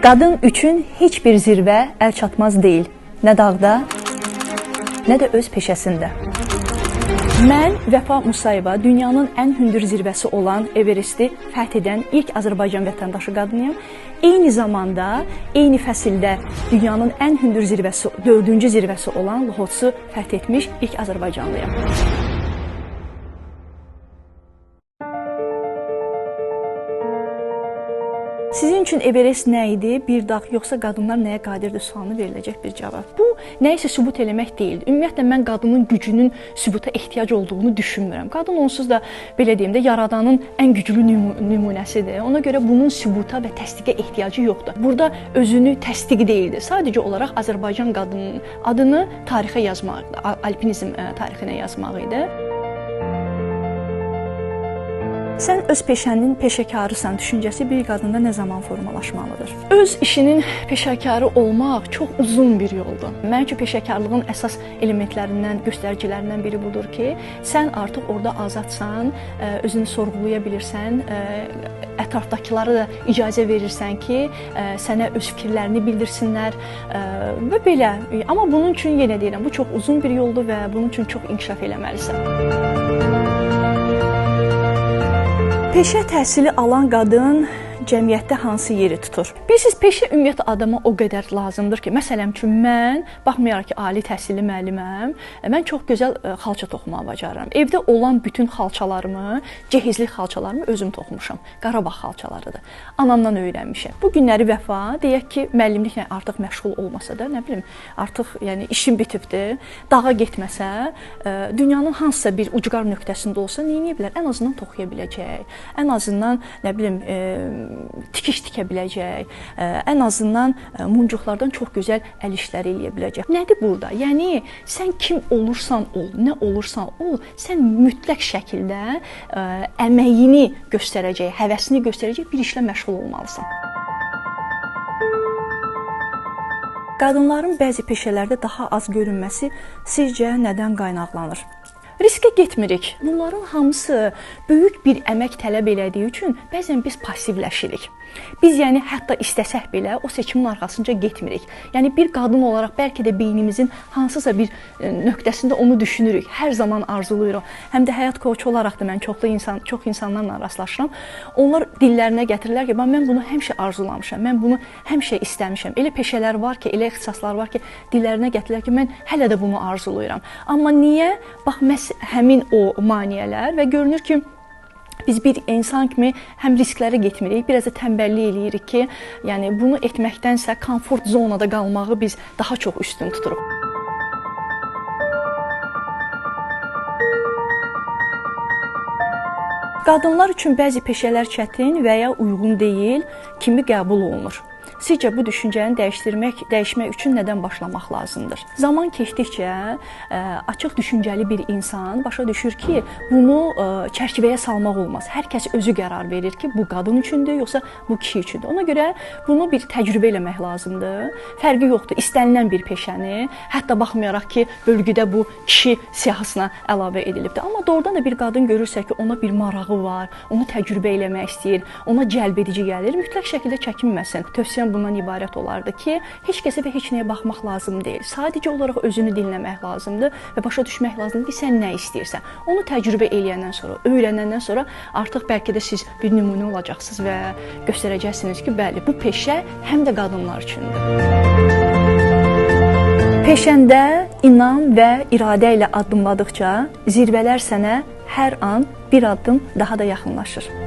Qadın üçün heç bir zirvə əl çatmaz deyil. Nə dağda, nə də öz peşəsində. Mən Vəfa Musayeva dünyanın ən hündür zirvəsi olan Everesti fəth edən ilk Azərbaycan vətəndaşı qadınıyam. Eyni zamanda, eyni fəsildə dünyanın ən hündür zirvəsi, 4-cü zirvəsi olan Lhotsu fəth etmiş ilk Azərbaycanlıyam. Sizin üçün Everest nə idi, bir dağ, yoxsa qadınlar nəyə qadirdir sualına veriləcək bir cavab. Bu, nəyisə sübut eləmək deyil. Ümumiyyətlə, mən qadının gücünün sübuta ehtiyac olduğunu düşünmürəm. Qadın onsuz da, belə deyim də, yaradanın ən güclü nümunəsidir. Ona görə bunun sübuta və təsdiqə ehtiyacı yoxdur. Burada özünü təsdiq deyildi. Sadəcə olaraq Azərbaycan qadının adını tarixə yazmaq, alpinizm tarixinə yazmaq idi. Sən öz peşənin peşəkarısan düşüncəsi bir qadında nə zaman formalaşmalıdır? Öz işinin peşəkarı olmaq çox uzun bir yoldur. Mənim üçün peşəkarlığın əsas elementlərindən, göstəricilərindən biri budur ki, sən artıq orada azadsan, özünü sorğulaya bilirsən, ətrafdakılara da icazə verirsən ki, sənə öz fikirlərini bildirsinlər və belə. Amma bunun üçün yenə deyirəm, bu çox uzun bir yoldur və bunun üçün çox inkişaf eləməlisən. Peşə təhsili alan qadın cəmiyyətdə hansı yeri tutur? Bilirsiniz, peşə ümumiyyətlə adama o qədər lazımdır ki, məsələn üçün mən, baxmayaraq ki, ali təhsilli müəlliməm, mən çox gözəl xalça toxumağı bacarıram. Evdə olan bütün xalçalarımı, cehizli xalçalarımı özüm toxumuşam. Qarabağ xalçalarıdır. Anamdan öyrənmişəm. Bu günləri Vəfa, deyək ki, müəllimliklə artıq məşğul olmasa da, nə bilim, artıq yəni işim bitibdir, dağa getməsə, dünyanın hansısa bir ucqar nöqtəsində olsa, nə edə bilər? Ən azından toxuya biləcək. Ən azından, nə bilim, tikiş tikə biləcək, ən azından muncuqlardan çox gözəl əl işləri eləyə biləcək. Nədir burada? Yəni, sən kim olursan ol, nə olursan ol, sən mütləq şəkildə əməyini göstərəcək, həvəsini göstərəcək bir işlə məşğul olmalısan. Qadınların bəzi peşələrdə daha az görünməsi sizcə nədən qaynaqlanır? Riskə getmirik. Bunların hamısı böyük bir əmək tələb elədiyi üçün bəzən biz passivləşirik. Biz yəni hətta istəsək belə o seçimin arxasınca getmirik. Yəni bir qadın olaraq bəlkə də beynimizin hansısa bir nöqtəsində onu düşünürük. Hər zaman arzuluyuruq. Həm də həyat koçu olaraq da mən çox insanlarla rastlaşıram. Onlar dillərinə gətirirlər ki, mən bunu həmişə arzulamışam. Mən bunu həmişə istəmişəm. Elə peşələr var ki, elə ixtisaslar var ki, dillərinə gətirirlər ki, mən hələ də bunu arzuluyuram. Amma niyə? Bax, həmin o maneələr və görünür ki, biz bir insan kimi həm risklərə getmirik, biraz da tənbəllik eləyirik ki, yəni bunu etməkdənsə komfort zonada qalmağı biz daha çox üstün tuturuq. Qadınlar üçün bəzi peşələr çətin və ya uyğun deyil, kimi qəbul olunur. Sizcə bu düşüncəni dəyişmək üçün nədən başlamaq lazımdır? Zaman keçdikcə açıq düşüncəli bir insan başa düşür ki, bunu çərçivəyə salmaq olmaz. Hər kəs özü qərar verir ki, bu qadın üçündür, yoxsa bu kişi üçündür. Ona görə bunu bir təcrübə eləmək lazımdır. Fərqi yoxdur, istənilən bir peşəni, hətta baxmayaraq ki, bölgüdə bu kişi siyahısına əlavə edilibdir. Amma doğrudan da bir qadın görürsə ki, ona bir marağı var, onu təcrübə eləmək istəyir, ona cəlb edici gəlir, mütləq şəkildə çəkinməsin. Tövsiyəm bundan ibarət olardı ki, heç kəsə və heç nəyə baxmaq lazım deyil. Sadəcə olaraq özünü dinləmək lazımdır və başa düşmək lazımdır ki, sən nə istəyirsən. Onu təcrübə eləyəndən sonra, öyrənəndən sonra artıq bəlkə də siz bir nümunə olacaqsınız və göstərəcəksiniz ki, bəli, bu peşə həm də qadınlar üçündür. Peşəndə inam və iradə ilə addımladıqca zirvələr sənə hər an bir addım daha da yaxınlaşır.